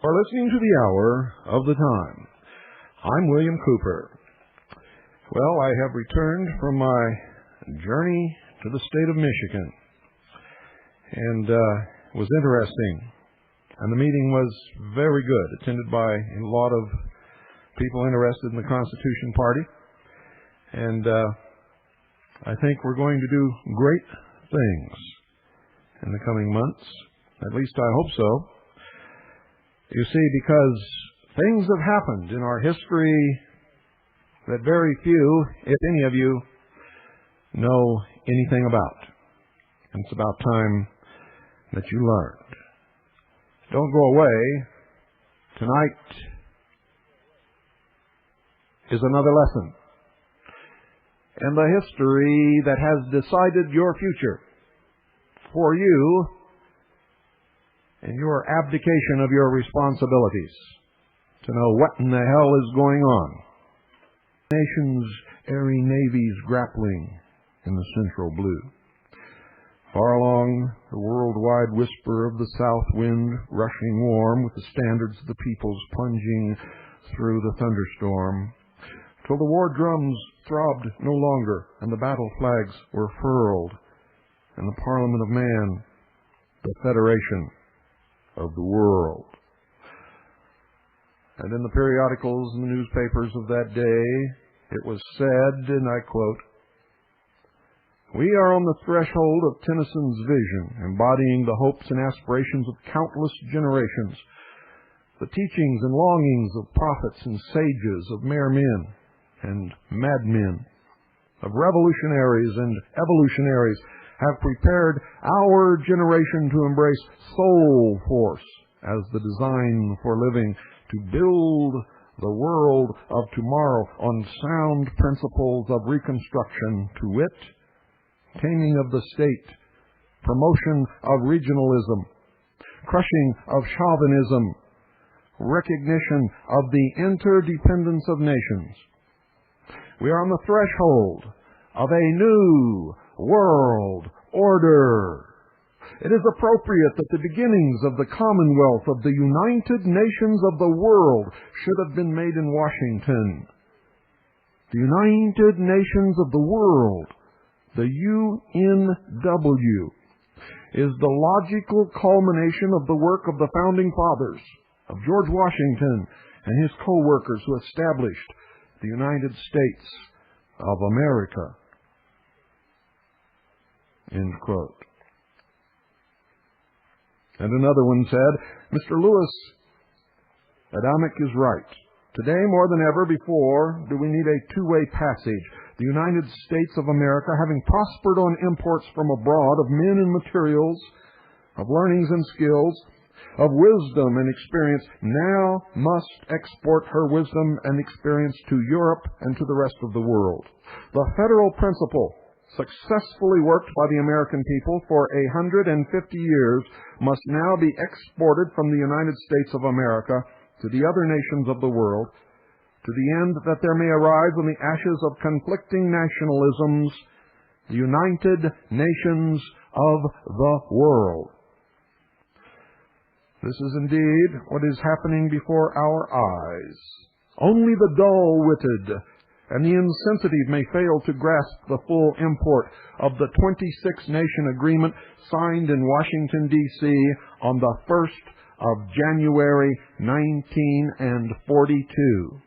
For listening to the Hour of the Time. I'm William Cooper. Well, I have returned from my journey to the state of Michigan, and it was interesting. And the meeting was very good, attended by a lot of people interested in the Constitution Party. And I think we're going to do great things in the coming months. At least I hope so. You see, because things have happened in our history that very few, if any of you, know anything about. And it's about time that you learned. Don't go away. Tonight is another lesson in the history that has decided your future for you and your abdication of your responsibilities to know what in the hell is going on. Nations' airy navies grappling in the central blue. Far along the worldwide whisper of the south wind rushing warm with the standards of the peoples plunging through the thunderstorm, till the war drums throbbed no longer and the battle flags were furled, and the Parliament of Man, the Federation of the world. And in the periodicals and the newspapers of that day, it was said, and I quote, "We are on the threshold of Tennyson's vision, embodying the hopes and aspirations of countless generations, the teachings and longings of prophets and sages, of mere men and madmen, of revolutionaries and evolutionaries, have prepared our generation to embrace soul force as the design for living, to build the world of tomorrow on sound principles of reconstruction, to wit, taming of the state, promotion of regionalism, crushing of chauvinism, recognition of the interdependence of nations. We are on the threshold of a new world order. It is appropriate that the beginnings of the Commonwealth of the United Nations of the world should have been made in Washington. The United Nations of the world, the UNW, is the logical culmination of the work of the Founding Fathers, of George Washington and his co-workers who established the United States of America." End quote. And another one said, "Mr. Lewis Adamic is right. Today, more than ever before, do we need a two-way passage. The United States of America, having prospered on imports from abroad of men and materials, of learnings and skills, of wisdom and experience, now must export her wisdom and experience to Europe and to the rest of the world. The federal principle, successfully worked by the American people for 150 years, must now be exported from the United States of America to the other nations of the world, to the end that there may arise on the ashes of conflicting nationalisms the United Nations of the world." This is indeed what is happening before our eyes. Only the dull-witted and the insensitive may fail to grasp the full import of the 26-nation agreement signed in Washington, D.C. on the 1st of January, 1942.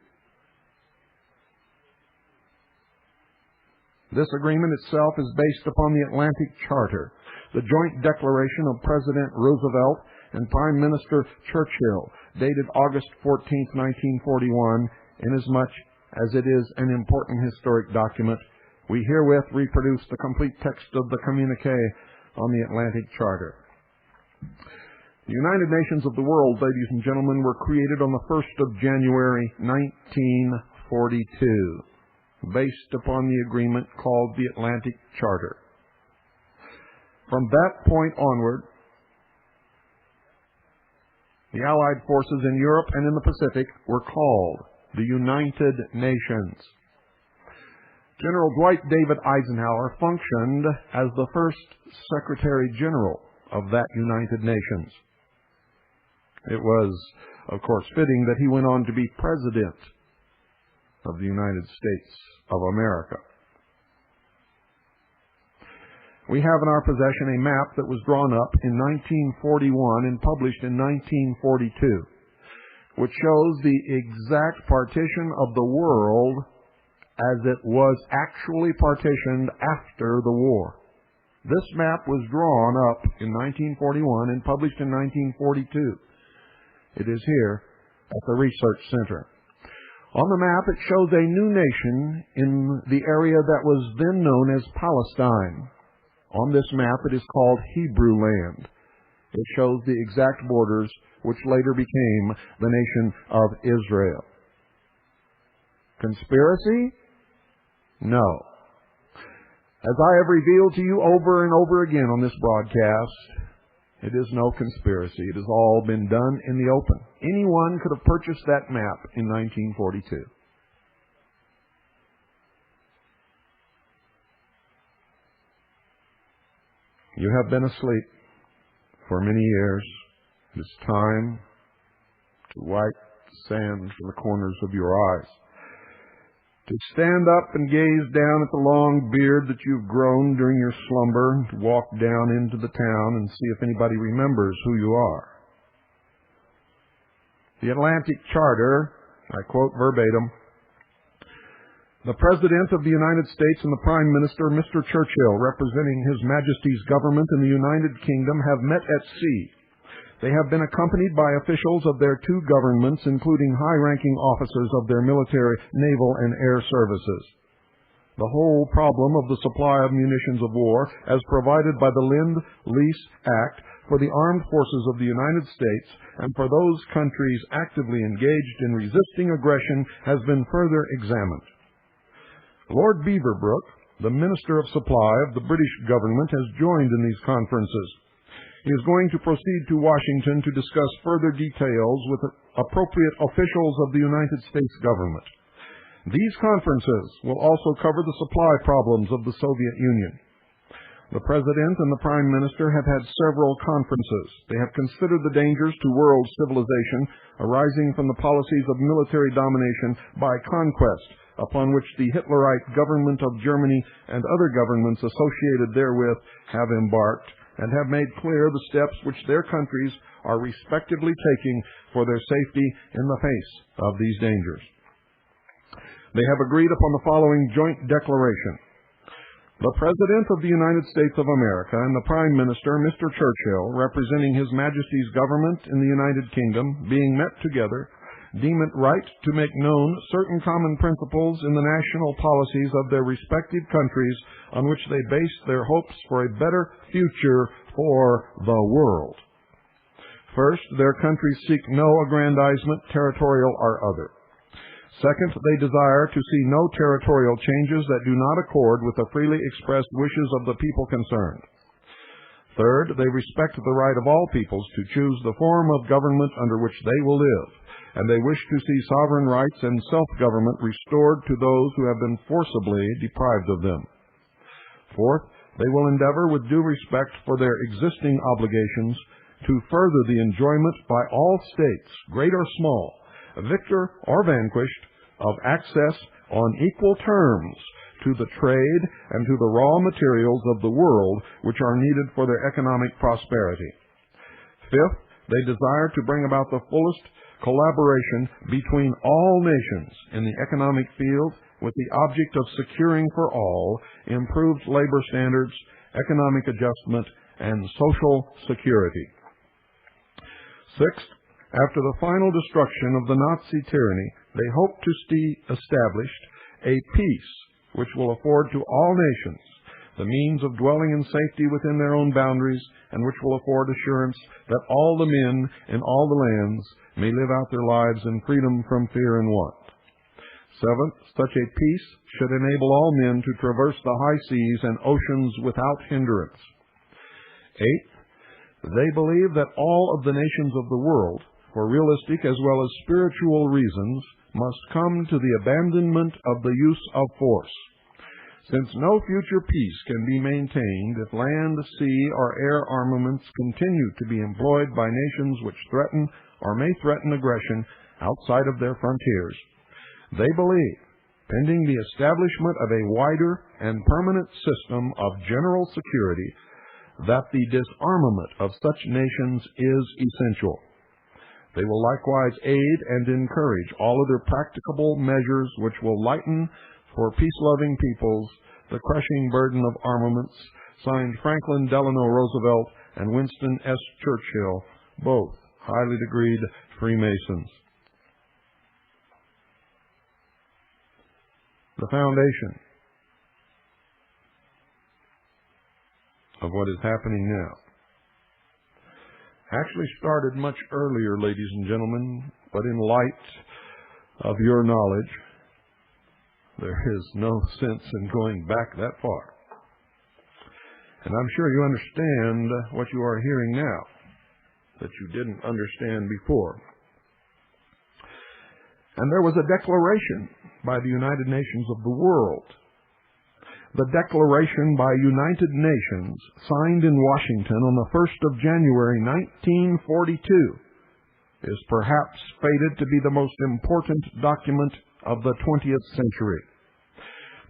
This agreement itself is based upon the Atlantic Charter, the joint declaration of President Roosevelt and Prime Minister Churchill, dated August 14, 1941, inasmuch as it is an important historic document. We herewith reproduce the complete text of the communique on the Atlantic Charter. The United Nations of the world, ladies and gentlemen, were created on the 1st of January, 1942, based upon the agreement called the Atlantic Charter. From that point onward, the Allied forces in Europe and in the Pacific were called the United Nations. General Dwight David Eisenhower functioned as the first Secretary General of that United Nations. It was, of course, fitting that he went on to be President of the United States of America. We have in our possession a map that was drawn up in 1941 and published in 1942, which shows the exact partition of the world as it was actually partitioned after the war. This map was drawn up in 1941 and published in 1942. It is here at the Research Center. On the map, it shows a new nation in the area that was then known as Palestine. On this map, it is called Hebrew land. It shows the exact borders which later became the nation of Israel. Conspiracy? No. As I have revealed to you over and over again on this broadcast, it is no conspiracy. It has all been done in the open. Anyone could have purchased that map in 1942. You have been asleep for many years. It is time to wipe the sand from the corners of your eyes, to stand up and gaze down at the long beard that you've grown during your slumber, to walk down into the town and see if anybody remembers who you are. The Atlantic Charter, I quote verbatim, "The President of the United States and the Prime Minister, Mr. Churchill, representing His Majesty's government in the United Kingdom, have met at sea. They have been accompanied by officials of their two governments, including high-ranking officers of their military, naval, and air services. The whole problem of the supply of munitions of war, as provided by the Lend-Lease Act for the armed forces of the United States and for those countries actively engaged in resisting aggression, has been further examined. Lord Beaverbrook, the Minister of Supply of the British government, has joined in these conferences. He is going to proceed to Washington to discuss further details with appropriate officials of the United States government. These conferences will also cover the supply problems of the Soviet Union. The President and the Prime Minister have had several conferences. They have considered the dangers to world civilization arising from the policies of military domination by conquest, upon which the Hitlerite government of Germany and other governments associated therewith have embarked, and have made clear the steps which their countries are respectively taking for their safety in the face of these dangers. They have agreed upon the following joint declaration. The President of the United States of America and the Prime Minister, Mr. Churchill, representing His Majesty's government in the United Kingdom, being met together, deem it right to make known certain common principles in the national policies of their respective countries on which they base their hopes for a better future for the world. First, their countries seek no aggrandizement, territorial or other. Second, they desire to see no territorial changes that do not accord with the freely expressed wishes of the people concerned. Third, they respect the right of all peoples to choose the form of government under which they will live, and they wish to see sovereign rights and self-government restored to those who have been forcibly deprived of them. Fourth, they will endeavor with due respect for their existing obligations to further the enjoyment by all states, great or small, victor or vanquished, of access on equal terms to the trade and to the raw materials of the world which are needed for their economic prosperity. Fifth, they desire to bring about the fullest collaboration between all nations in the economic field with the object of securing for all improved labor standards, economic adjustment, and social security. Sixth, after the final destruction of the Nazi tyranny, they hope to see established a peace which will afford to all nations the means of dwelling in safety within their own boundaries, and which will afford assurance that all the men in all the lands may live out their lives in freedom from fear and want. Seventh, such a peace should enable all men to traverse the high seas and oceans without hindrance. Eighth, they believe that all of the nations of the world, for realistic as well as spiritual reasons, must come to the abandonment of the use of force. Since no future peace can be maintained if land, sea, or air armaments continue to be employed by nations which threaten or may threaten aggression outside of their frontiers. They believe, pending the establishment of a wider and permanent system of general security, that the disarmament of such nations is essential. They will likewise aid and encourage all other practicable measures which will lighten for peace-loving peoples the crushing burden of armaments. Signed, Franklin Delano Roosevelt and Winston S. Churchill, both highly degreed Freemasons. The foundation of what is happening now actually started much earlier, ladies and gentlemen, but in light of your knowledge, there is no sense in going back that far. And I'm sure you understand what you are hearing now that you didn't understand before. And there was a declaration by the United Nations of the world. The Declaration by United Nations, signed in Washington on the 1st of January 1942, is perhaps fated to be the most important document of the 20th century.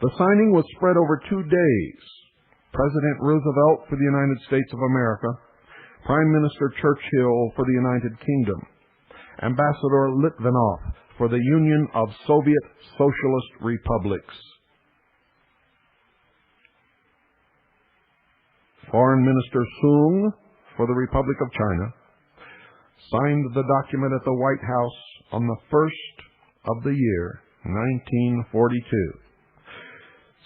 The signing was spread over 2 days. President Roosevelt for the United States of America, Prime Minister Churchill for the United Kingdom, Ambassador Litvinov for the Union of Soviet Socialist Republics, Foreign Minister Soong for the Republic of China, signed the document at the White House on the 1st of the year 1942.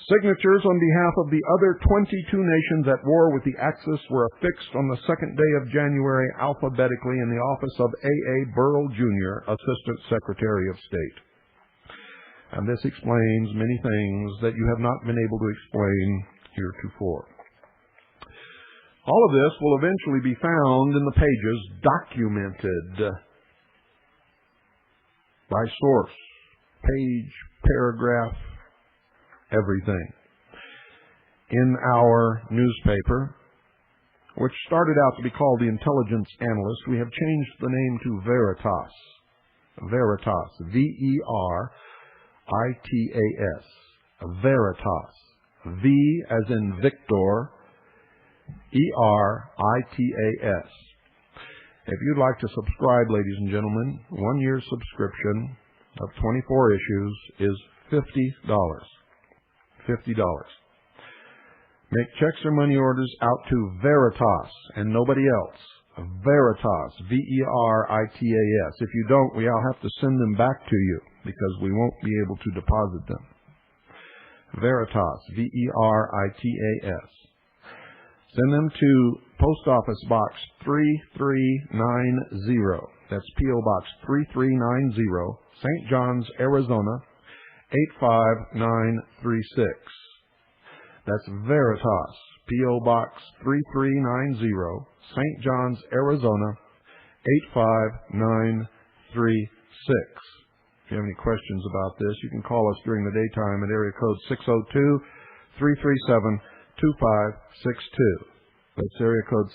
Signatures on behalf of the other 22 nations at war with the Axis were affixed on the 2nd day of January alphabetically in the office of A.A. Burrell, Jr., Assistant Secretary of State. And this explains many things that you have not been able to explain heretofore. All of this will eventually be found in the pages, documented by source, page, paragraph, everything. In our newspaper, which started out to be called the Intelligence Analyst, we have changed the name to Veritas. Veritas. V-E-R-I-T-A-S. Veritas. V as in Victor. E-R-I-T-A-S. If you'd like to subscribe, ladies and gentlemen, 1 year subscription of 24 issues is $50. $50. Make checks or money orders out to Veritas and nobody else. Veritas, V-E-R-I-T-A-S. If you don't, we'll have to send them back to you because we won't be able to deposit them. Veritas, V-E-R-I-T-A-S. Send them to Post Office Box 3390. That's P.O. Box 3390, St. John's, Arizona, 85936. That's Veritas, P.O. Box 3390, St. John's, Arizona, 85936. If you have any questions about this, you can call us during the daytime at area code 602-337-2562. That's area code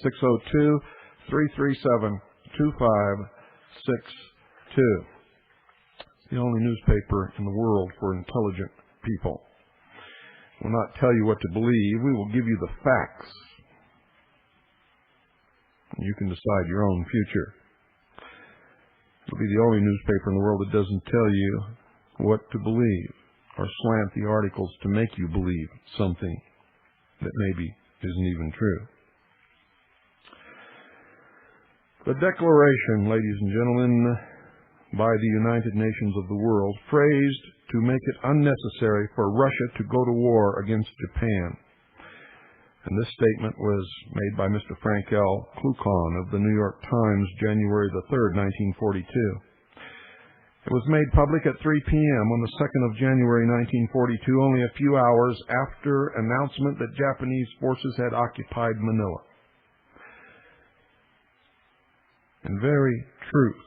602-337-2562. The only newspaper in the world for intelligent people. We'll not tell you what to believe. We will give you the facts. You can decide your own future. It'll be the only newspaper in the world that doesn't tell you what to believe or slant the articles to make you believe something that maybe isn't even true. The Declaration, ladies and gentlemen, by the United Nations of the world, phrased to make it unnecessary for Russia to go to war against Japan. And this statement was made by Mr. Frank L. Klucon of the New York Times, January the 3rd, 1942. It was made public at 3 p.m. on the 2nd of January, 1942, only a few hours after announcement that Japanese forces had occupied Manila. In very truth,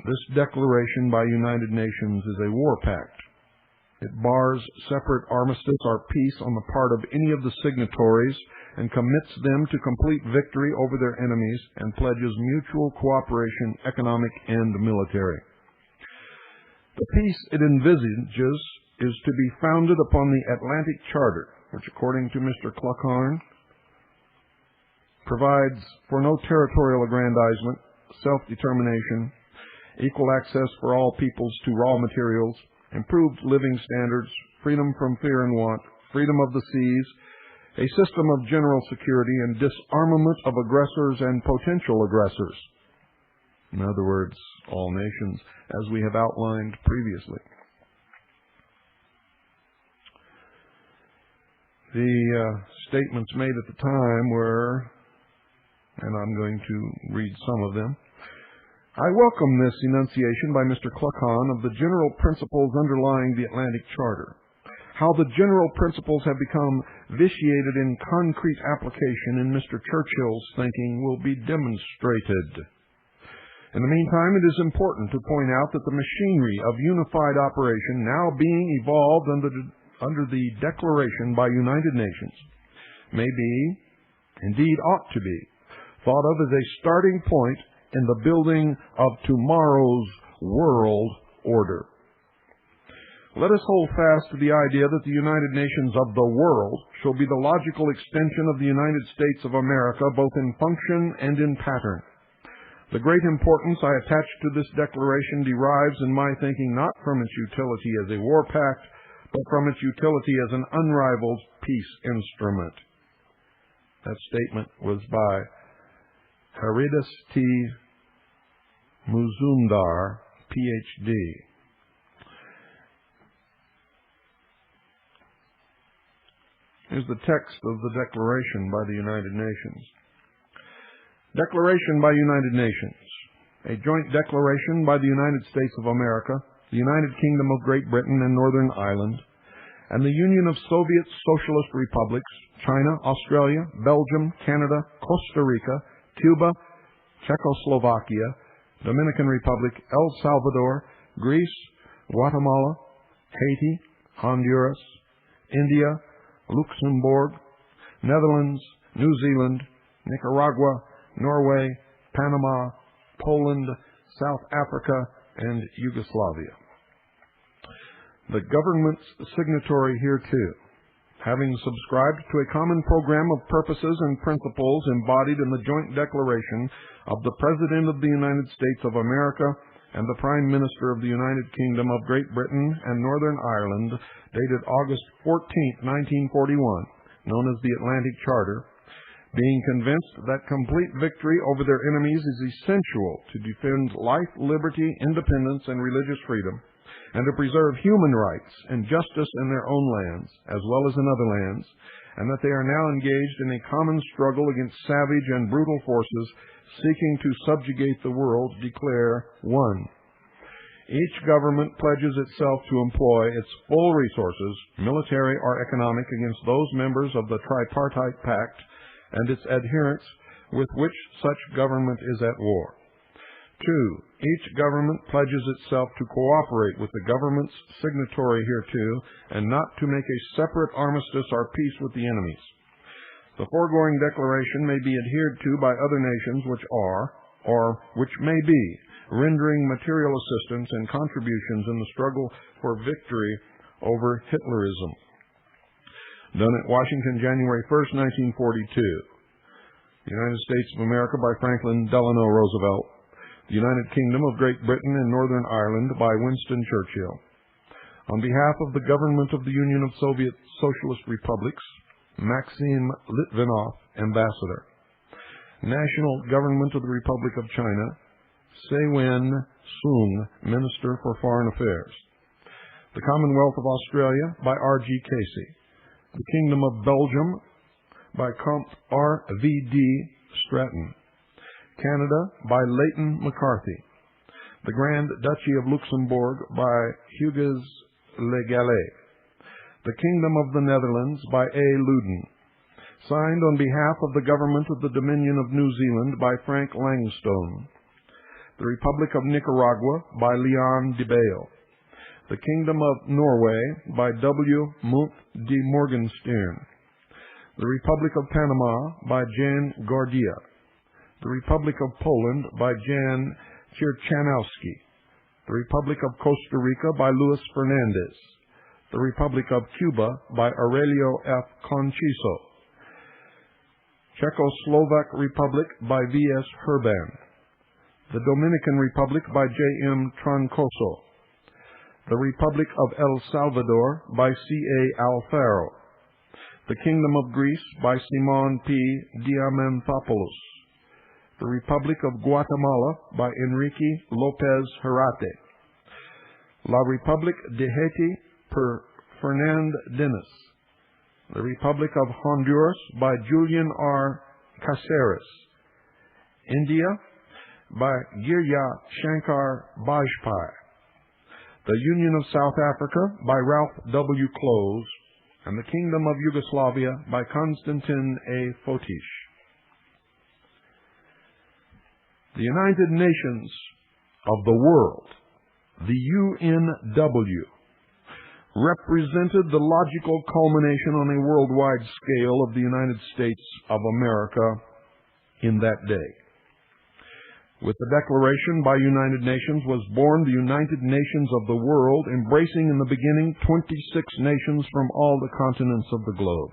this declaration by United Nations is a war pact. It bars separate armistice or peace on the part of any of the signatories and commits them to complete victory over their enemies and pledges mutual cooperation, economic and military. The peace it envisages is to be founded upon the Atlantic Charter, which, according to Mr. Cluckhorn, provides for no territorial aggrandizement, self-determination, equal access for all peoples to raw materials, improved living standards, freedom from fear and want, freedom of the seas, a system of general security, and disarmament of aggressors and potential aggressors. In other words, all nations, as we have outlined previously. The statements made at the time were, and I'm going to read some of them. I welcome this enunciation by Mr. Cluckhorn of the general principles underlying the Atlantic Charter. How the general principles have become vitiated in concrete application in Mr. Churchill's thinking will be demonstrated. In the meantime, it is important to point out that the machinery of unified operation now being evolved under the declaration by United Nations may be, indeed ought to be, thought of as a starting point in the building of tomorrow's world order. Let us hold fast to the idea that the United Nations of the world shall be the logical extension of the United States of America, both in function and in pattern. The great importance I attach to this declaration derives, in my thinking, not from its utility as a war pact, but from its utility as an unrivaled peace instrument. That statement was by Haridas T. Muzumdar, Ph.D. Here's the text of the Declaration by the United Nations. Declaration by United Nations. A joint declaration by the United States of America, the United Kingdom of Great Britain and Northern Ireland, and the Union of Soviet Socialist Republics, China, Australia, Belgium, Canada, Costa Rica, Cuba, Czechoslovakia, Dominican Republic, El Salvador, Greece, Guatemala, Haiti, Honduras, India, Luxembourg, Netherlands, New Zealand, Nicaragua, Norway, Panama, Poland, South Africa, and Yugoslavia. The governments signatory hereto, having subscribed to a common program of purposes and principles embodied in the joint declaration of the President of the United States of America and the Prime Minister of the United Kingdom of Great Britain and Northern Ireland, dated August 14, 1941, known as the Atlantic Charter, being convinced that complete victory over their enemies is essential to defend life, liberty, independence, and religious freedom, and to preserve human rights and justice in their own lands, as well as in other lands, and that they are now engaged in a common struggle against savage and brutal forces seeking to subjugate the world, declare 1. Each government pledges itself to employ its full resources, military or economic, against those members of the Tripartite Pact and its adherents with which such government is at war. 2. Each government pledges itself to cooperate with the governments signatory hereto, and not to make a separate armistice or peace with the enemies. The foregoing declaration may be adhered to by other nations which are, or which may be, rendering material assistance and contributions in the struggle for victory over Hitlerism. Done at Washington, January 1st, 1942. The United States of America by Franklin Delano Roosevelt. The United Kingdom of Great Britain and Northern Ireland by Winston Churchill. On behalf of the government of the Union of Soviet Socialist Republics, Maxim Litvinov, Ambassador. National Government of the Republic of China, Se-Wen Sung, Minister for Foreign Affairs. The Commonwealth of Australia by R.G. Casey. The Kingdom of Belgium by Comte R.V.D. Stratton. Canada by Leighton McCarthy. The Grand Duchy of Luxembourg by Hugues Le Gallais. The Kingdom of the Netherlands by A. Loudon. Signed on behalf of the Government of the Dominion of New Zealand by Frank Langstone. The Republic of Nicaragua by Leon de Bail. The Kingdom of Norway by W. Munthe de Morgenstern. The Republic of Panama by Jan Gordia. The Republic of Poland by Jan Chirchanowski. The Republic of Costa Rica by Luis Fernandez. The Republic of Cuba by Aurelio F. Conchiso. Czechoslovak Republic by V.S. Herban. The Dominican Republic by J.M. Troncoso. The Republic of El Salvador by C.A. Alfaro. The Kingdom of Greece by Simon P. Diamantopoulos. The Republic of Guatemala by Enrique Lopez Herate. La République de Haiti per Fernand Denis. The Republic of Honduras by Julian R. Caceres. India by Girya Shankar Bajpai. The Union of South Africa by Ralph W. Close. And the Kingdom of Yugoslavia by Konstantin A. Fotish. The United Nations of the world, the UNW, represented the logical culmination on a worldwide scale of the United States of America in that day. With the declaration by United Nations was born the United Nations of the world, embracing in the beginning 26 nations from all the continents of the globe.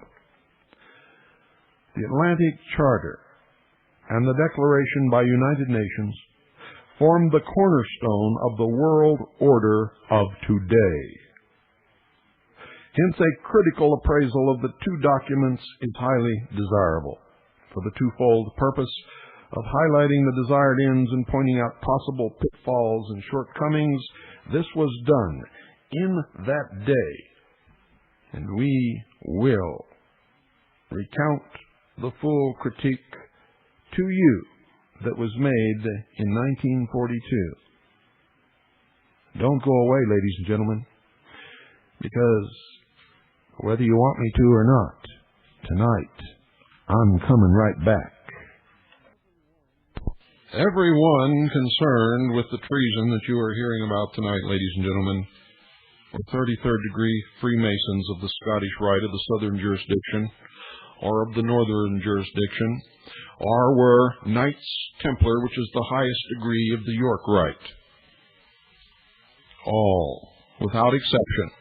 The Atlantic Charter and the Declaration by United Nations formed the cornerstone of the world order of today. Hence, a critical appraisal of the two documents is highly desirable for the twofold purpose of highlighting the desired ends and pointing out possible pitfalls and shortcomings. This was done in that day, and we will recount the full critique to you that was made in 1942. Don't go away, ladies and gentlemen, because whether you want me to or not, tonight I'm coming right back. Everyone concerned with the treason that you are hearing about tonight, ladies and gentlemen, were 33rd degree Freemasons of the Scottish Rite of the Southern Jurisdiction, or of the Northern Jurisdiction, or were Knights Templar, which is the highest degree of the York Rite. All, without exception.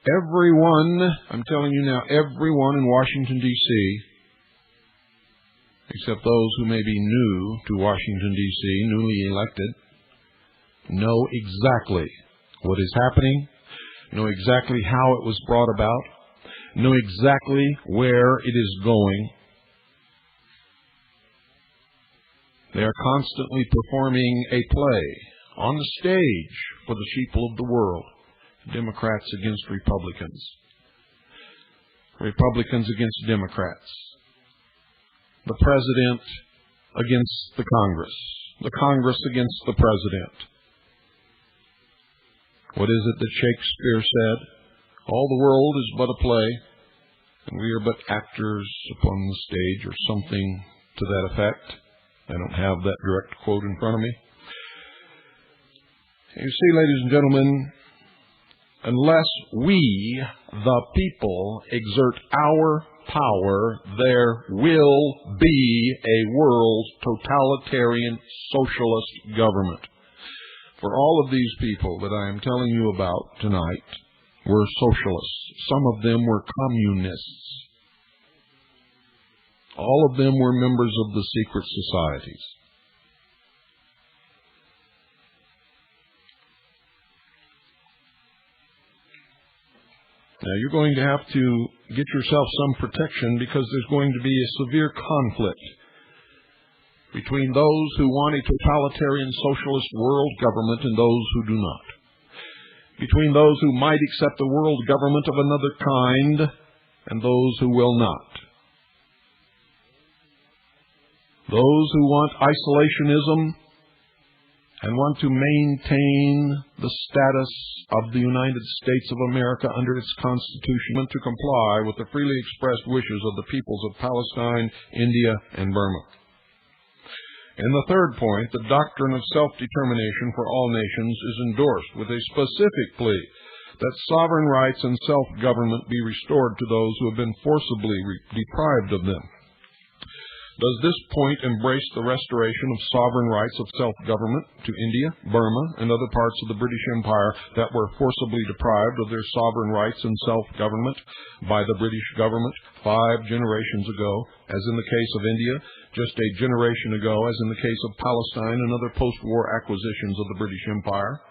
Everyone, I'm telling you now, everyone in Washington, D.C., except those who may be new to Washington, D.C., newly elected, know exactly what is happening, know exactly how it was brought about, know exactly where it is going. They are constantly performing a play on the stage for the people of the world. Democrats against Republicans. Republicans against Democrats. The President against the Congress. The Congress against the President. What is it that Shakespeare said? All the world is but a play, and we are but actors upon the stage, or something to that effect. I don't have that direct quote in front of me. You see, ladies and gentlemen, unless we, the people, exert our power, there will be a world totalitarian socialist government. For all of these people that I am telling you about tonight were socialists. Some of them were communists. All of them were members of the secret societies. Now, you're going to have to get yourself some protection, because there's going to be a severe conflict between those who want a totalitarian socialist world government and those who do not. Between those who might accept a world government of another kind and those who will not. Those who want isolationism and want to maintain the status of the United States of America under its Constitution and to comply with the freely expressed wishes of the peoples of Palestine, India, and Burma. In the third point, the doctrine of self-determination for all nations is endorsed with a specific plea that sovereign rights and self-government be restored to those who have been forcibly deprived of them. Does this point embrace the restoration of sovereign rights of self-government to India, Burma, and other parts of the British Empire that were forcibly deprived of their sovereign rights and self-government by the British government 5 generations ago, as in the case of India, just a generation ago, as in the case of Palestine and other post-war acquisitions of the British Empire?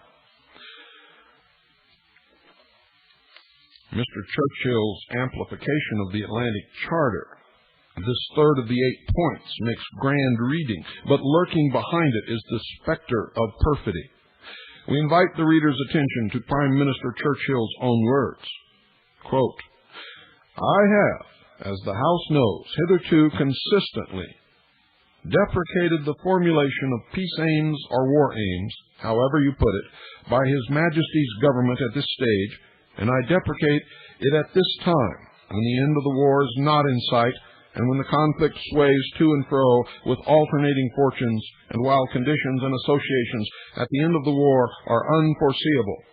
Mr. Churchill's amplification of the Atlantic Charter, this third of the 8 points, makes grand reading, but lurking behind it is the specter of perfidy. We invite the reader's attention to Prime Minister Churchill's own words. Quote, "I have, as the House knows, hitherto consistently deprecated the formulation of peace aims or war aims, however you put it, by His Majesty's government at this stage, and I deprecate it at this time, when the end of the war is not in sight, and when the conflict sways to and fro with alternating fortunes, and while conditions and associations at the end of the war are unforeseeable.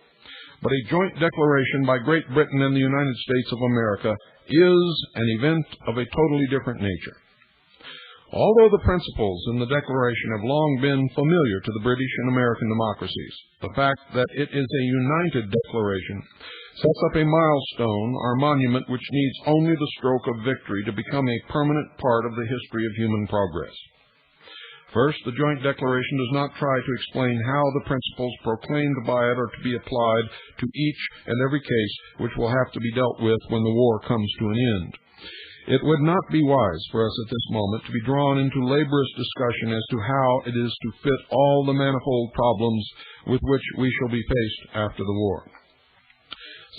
But a joint declaration by Great Britain and the United States of America is an event of a totally different nature. Although the principles in the Declaration have long been familiar to the British and American democracies, the fact that it is a united declaration sets up a milestone or monument which needs only the stroke of victory to become a permanent part of the history of human progress. First, the joint declaration does not try to explain how the principles proclaimed by it are to be applied to each and every case which will have to be dealt with when the war comes to an end. It would not be wise for us at this moment to be drawn into laborious discussion as to how it is to fit all the manifold problems with which we shall be faced after the war.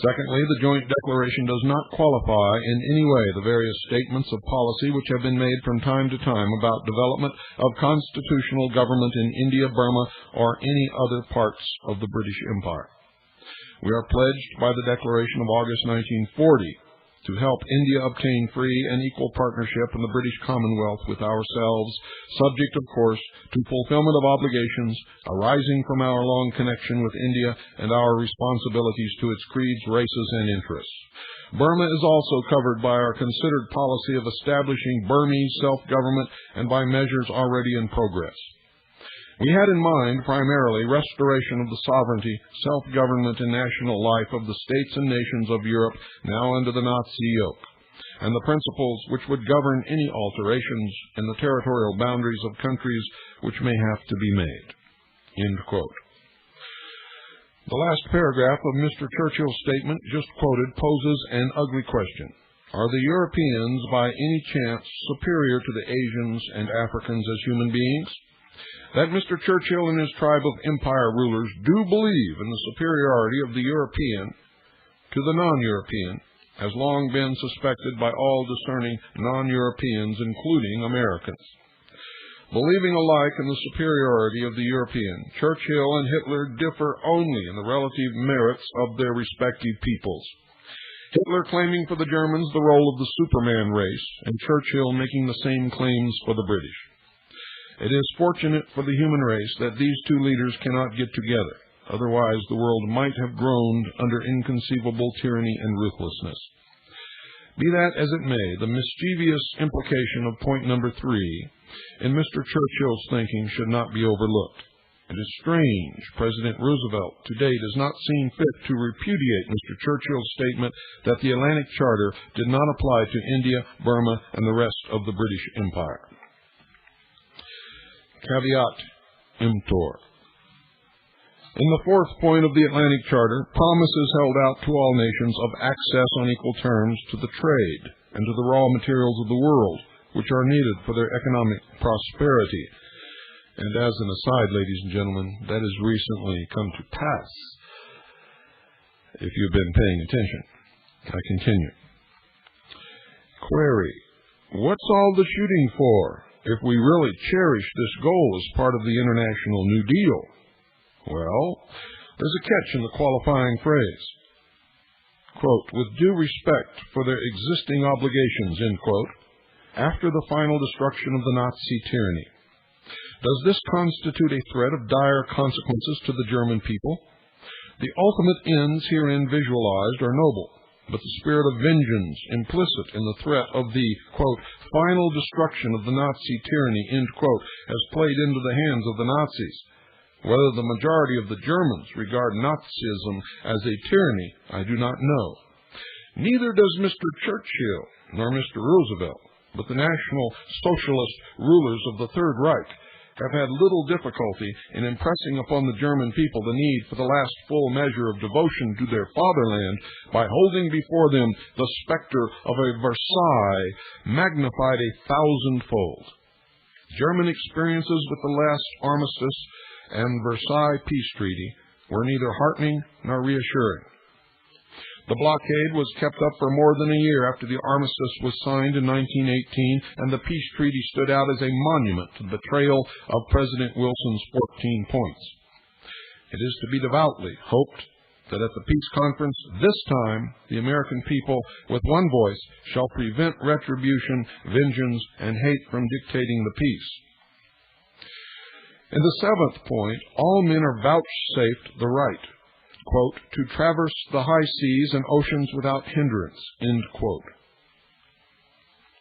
Secondly, the joint declaration does not qualify in any way the various statements of policy which have been made from time to time about development of constitutional government in India, Burma, or any other parts of the British Empire. We are pledged by the Declaration of August 1940 to help India obtain free and equal partnership in the British Commonwealth with ourselves, subject, of course, to fulfillment of obligations arising from our long connection with India and our responsibilities to its creeds, races, and interests. Burma is also covered by our considered policy of establishing Burmese self-government and by measures already in progress. We had in mind primarily restoration of the sovereignty, self-government, and national life of the states and nations of Europe now under the Nazi yoke, and the principles which would govern any alterations in the territorial boundaries of countries which may have to be made." End quote. The last paragraph of Mr. Churchill's statement just quoted poses an ugly question. Are the Europeans by any chance superior to the Asians and Africans as human beings? That Mr. Churchill and his tribe of empire rulers do believe in the superiority of the European to the non-European has long been suspected by all discerning non-Europeans, including Americans. Believing alike in the superiority of the European, Churchill and Hitler differ only in the relative merits of their respective peoples. Hitler claiming for the Germans the role of the Superman race, and Churchill making the same claims for the British. It is fortunate for the human race that these two leaders cannot get together. Otherwise, the world might have groaned under inconceivable tyranny and ruthlessness. Be that as it may, the mischievous implication of point number 3 in Mr. Churchill's thinking should not be overlooked. It is strange President Roosevelt to date has not seen fit to repudiate Mr. Churchill's statement that the Atlantic Charter did not apply to India, Burma, and the rest of the British Empire. Caveat emptor. In the fourth point of the Atlantic Charter, promise is held out to all nations of access on equal terms to the trade and to the raw materials of the world, which are needed for their economic prosperity. And as an aside, ladies and gentlemen, that has recently come to pass, if you've been paying attention. I continue. Query: what's all the shooting for if we really cherish this goal as part of the International New Deal? Well, there's a catch in the qualifying phrase. Quote, with due respect for their existing obligations, end quote, after the final destruction of the Nazi tyranny. Does this constitute a threat of dire consequences to the German people? The ultimate ends herein visualized are noble, but the spirit of vengeance implicit in the threat of the, quote, final destruction of the Nazi tyranny, end quote, has played into the hands of the Nazis. Whether the majority of the Germans regard Nazism as a tyranny, I do not know. Neither does Mr. Churchill nor Mr. Roosevelt, but the National Socialist rulers of the Third Reich have had little difficulty in impressing upon the German people the need for the last full measure of devotion to their fatherland by holding before them the specter of a Versailles magnified 1,000-fold. German experiences with the last armistice and Versailles peace treaty were neither heartening nor reassuring. The blockade was kept up for more than a year after the armistice was signed in 1918, and the peace treaty stood out as a monument to the betrayal of President Wilson's 14 points. It is to be devoutly hoped that at the peace conference this time, the American people with one voice shall prevent retribution, vengeance, and hate from dictating the peace. In the seventh point, all men are vouchsafed the right, quote, to traverse the high seas and oceans without hindrance, end quote.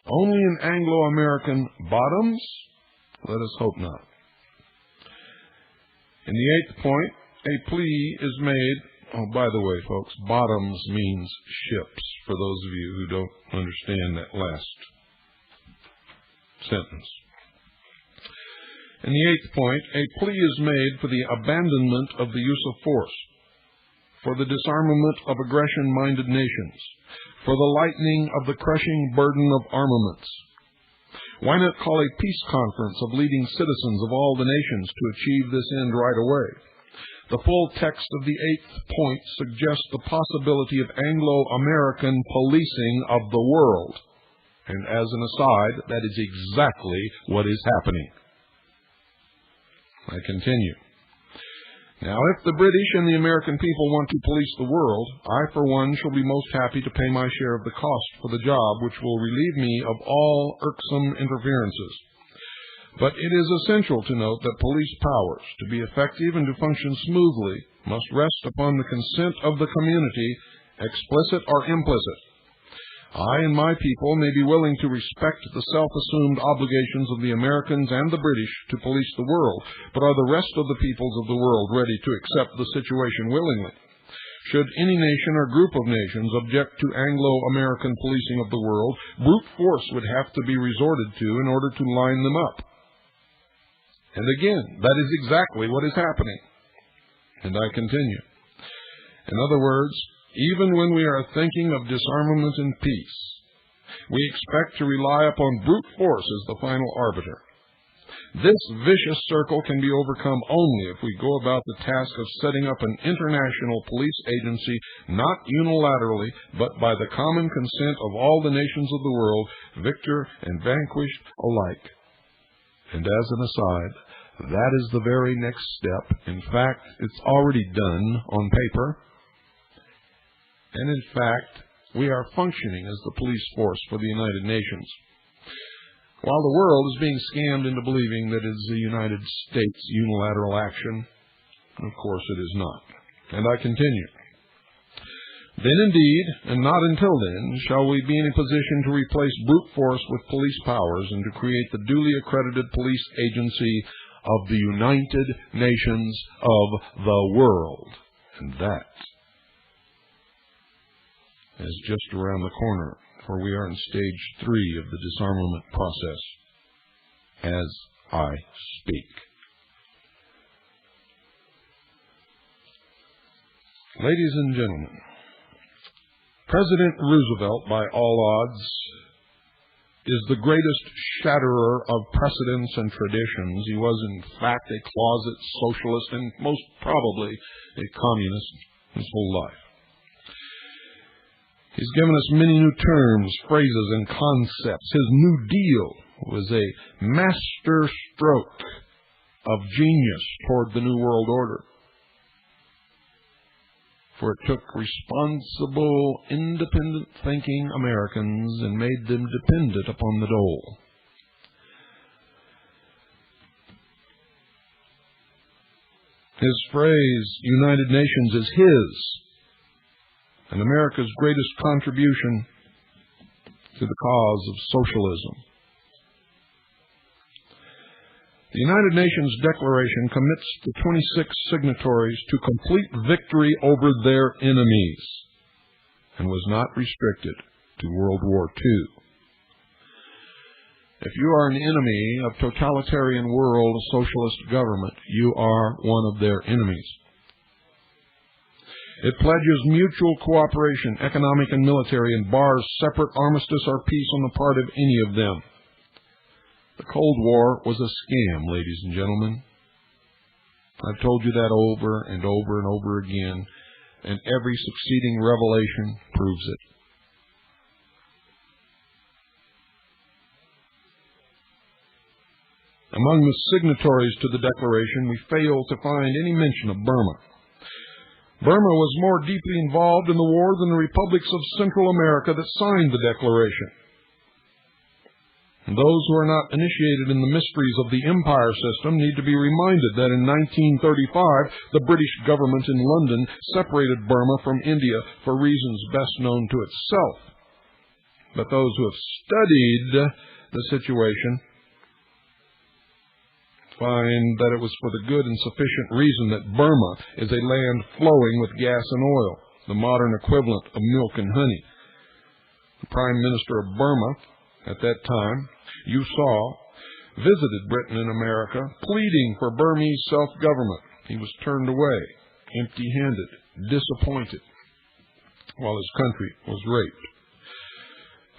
Only in Anglo-American bottoms? Let us hope not. In the eighth point, a plea is made. Oh, by the way, folks, bottoms means ships, for those of you who don't understand that last sentence. In the eighth point, a plea is made for the abandonment of the use of force, for the disarmament of aggression-minded nations, for the lightening of the crushing burden of armaments. Why not call a peace conference of leading citizens of all the nations to achieve this end right away? The full text of the eighth point suggests the possibility of Anglo-American policing of the world. And as an aside, that is exactly what is happening. I continue. Now, if the British and the American people want to police the world, I, for one, shall be most happy to pay my share of the cost for the job, which will relieve me of all irksome interferences. But it is essential to note that police powers, to be effective and to function smoothly, must rest upon the consent of the community, explicit or implicit. I and my people may be willing to respect the self-assumed obligations of the Americans and the British to police the world, but are the rest of the peoples of the world ready to accept the situation willingly? Should any nation or group of nations object to Anglo-American policing of the world, brute force would have to be resorted to in order to line them up. And again, that is exactly what is happening. And I continue. In other words, even when we are thinking of disarmament and peace, we expect to rely upon brute force as the final arbiter. This vicious circle can be overcome only if we go about the task of setting up an international police agency, not unilaterally, but by the common consent of all the nations of the world, victor and vanquished alike. And as an aside, that is the very next step. In fact, it's already done on paper. And in fact, we are functioning as the police force for the United Nations. While the world is being scammed into believing that it is the United States' unilateral action, of course it is not. And I continue. Then indeed, and not until then, shall we be in a position to replace brute force with police powers and to create the duly accredited police agency of the United Nations of the world. And that is just around the corner, for we are in stage 3 of the disarmament process as I speak. Ladies and gentlemen, President Roosevelt, by all odds, is the greatest shatterer of precedents and traditions. He was, in fact, a closet socialist and most probably a communist his whole life. He's given us many new terms, phrases, and concepts. His New Deal was a master stroke of genius toward the New World Order. For it took responsible, independent thinking Americans and made them dependent upon the dole. His phrase, United Nations, is his and America's greatest contribution to the cause of socialism. The United Nations Declaration commits the 26 signatories to complete victory over their enemies and was not restricted to World War II. If you are an enemy of totalitarian world socialist government, you are one of their enemies. It pledges mutual cooperation, economic and military, and bars separate armistice or peace on the part of any of them. The Cold War was a scam, ladies and gentlemen. I've told you that over and over and over again, and every succeeding revelation proves it. Among the signatories to the Declaration, we fail to find any mention of Burma. Burma was more deeply involved in the war than the republics of Central America that signed the Declaration. And those who are not initiated in the mysteries of the empire system need to be reminded that in 1935, the British government in London separated Burma from India for reasons best known to itself. But those who have studied the situation find that it was for the good and sufficient reason that Burma is a land flowing with gas and oil, the modern equivalent of milk and honey. The Prime Minister of Burma at that time, you saw, visited Britain and America, pleading for Burmese self-government. He was turned away, empty-handed, disappointed, while his country was raped.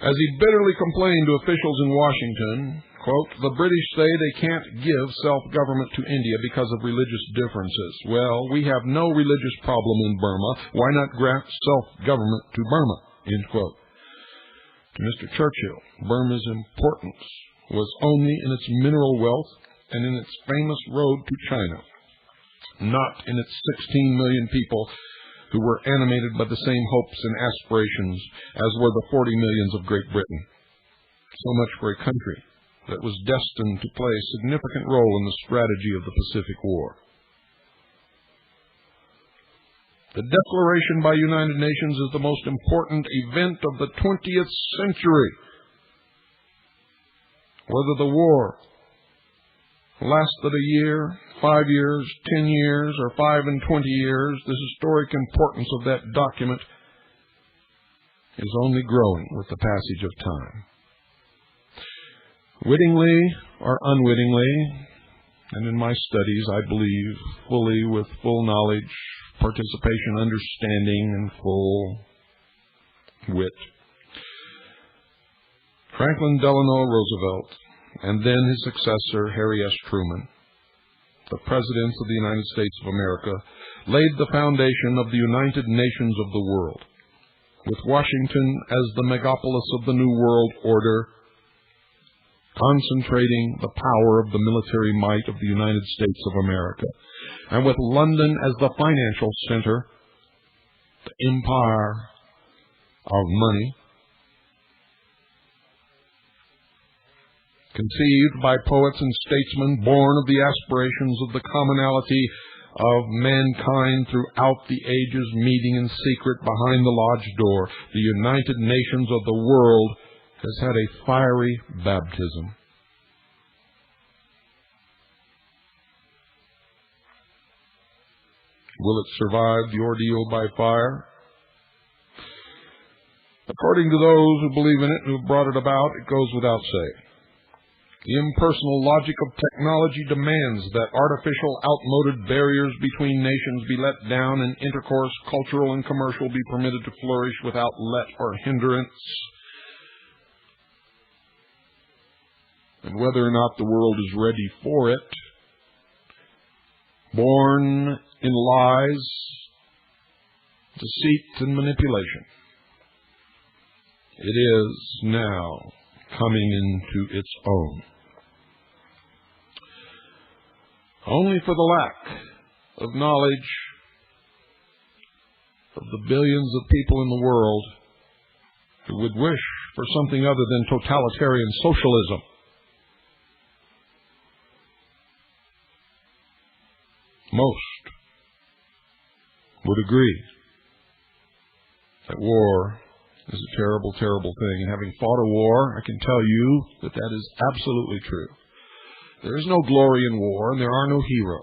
As he bitterly complained to officials in Washington, quote, "The British say they can't give self-government to India because of religious differences. Well, we have no religious problem in Burma. Why not grant self-government to Burma?" End quote. To Mr. Churchill, Burma's importance was only in its mineral wealth and in its famous road to China, not in its 16 million people who were animated by the same hopes and aspirations as were the 40 millions of Great Britain. So much for a country that was destined to play a significant role in the strategy of the Pacific War. The Declaration by United Nations is the most important event of the 20th century. Whether the war lasted a year, 5 years, 10 years, or 5 and 20 years, the historic importance of that document is only growing with the passage of time. Wittingly or unwittingly, and in my studies, I believe, fully with full knowledge, participation, understanding, and full wit, Franklin Delano Roosevelt, and then his successor, Harry S. Truman, the Presidents of the United States of America, laid the foundation of the United Nations of the world, with Washington as the megapolis of the New World Order, concentrating the power of the military might of the United States of America, and with London as the financial center, the empire of money, conceived by poets and statesmen born of the aspirations of the commonality of mankind throughout the ages, meeting in secret behind the lodge door, the United Nations of the world has had a fiery baptism. Will it survive the ordeal by fire? According to those who believe in it, who have brought it about, it goes without saying. The impersonal logic of technology demands that artificial, outmoded barriers between nations be let down and intercourse, cultural and commercial, be permitted to flourish without let or hindrance. And whether or not the world is ready for it, born in lies, deceit, and manipulation, it is now coming into its own. Only for the lack of knowledge of the billions of people in the world who would wish for something other than totalitarian socialism. Most would agree that war is a terrible, terrible thing. And having fought a war, I can tell you that that is absolutely true. There is no glory in war, and there are no heroes.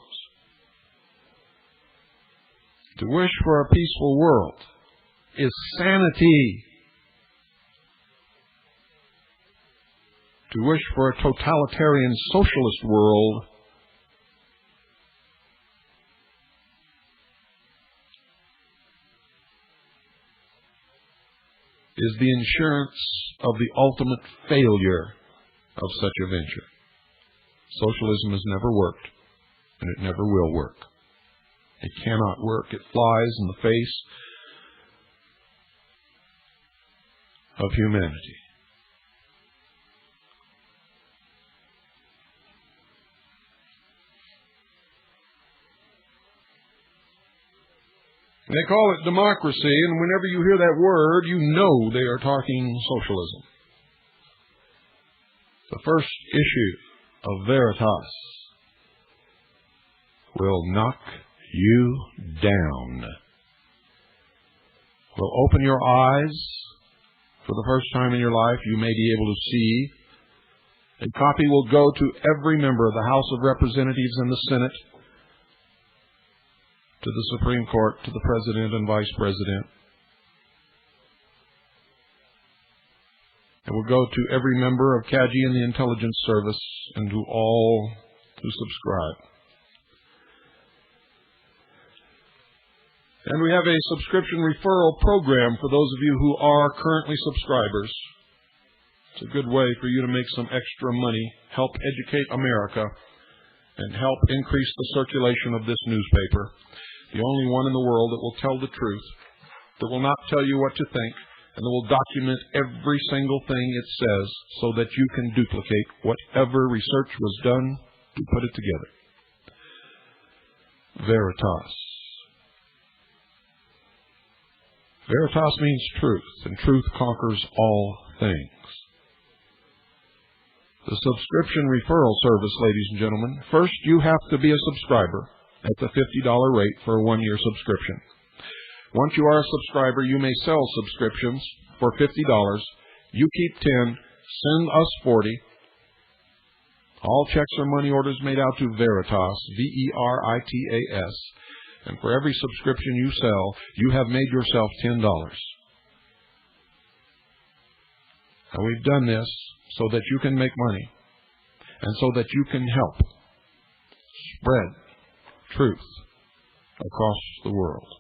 To wish for a peaceful world is sanity. To wish for a totalitarian socialist world is the insurance of the ultimate failure of such a venture. Socialism has never worked, and it never will work. It cannot work. It flies in the face of humanity. They call it democracy, and whenever you hear that word, you know they are talking socialism. The first issue of Veritas will knock you down. Will open your eyes. For the first time in your life, you may be able to see. A copy will go to every member of the House of Representatives and the Senate, to the Supreme Court, to the President and Vice President. It will go to every member of CAGI and the Intelligence Service and to all who subscribe. And we have a subscription referral program for those of you who are currently subscribers. It's a good way for you to make some extra money, help educate America, and help increase the circulation of this newspaper. The only one in the world that will tell the truth, that will not tell you what to think, and that will document every single thing it says so that you can duplicate whatever research was done to put it together. Veritas. Veritas means truth, and truth conquers all things. The subscription referral service, ladies and gentlemen, first you have to be a subscriber at the $50 rate for a one-year subscription. Once you are a subscriber, you may sell subscriptions for $50. You keep 10, send us 40. All checks or money orders made out to Veritas, Veritas. And for every subscription you sell, you have made yourself $10. And we've done this so that you can make money and so that you can help spread truth across the world.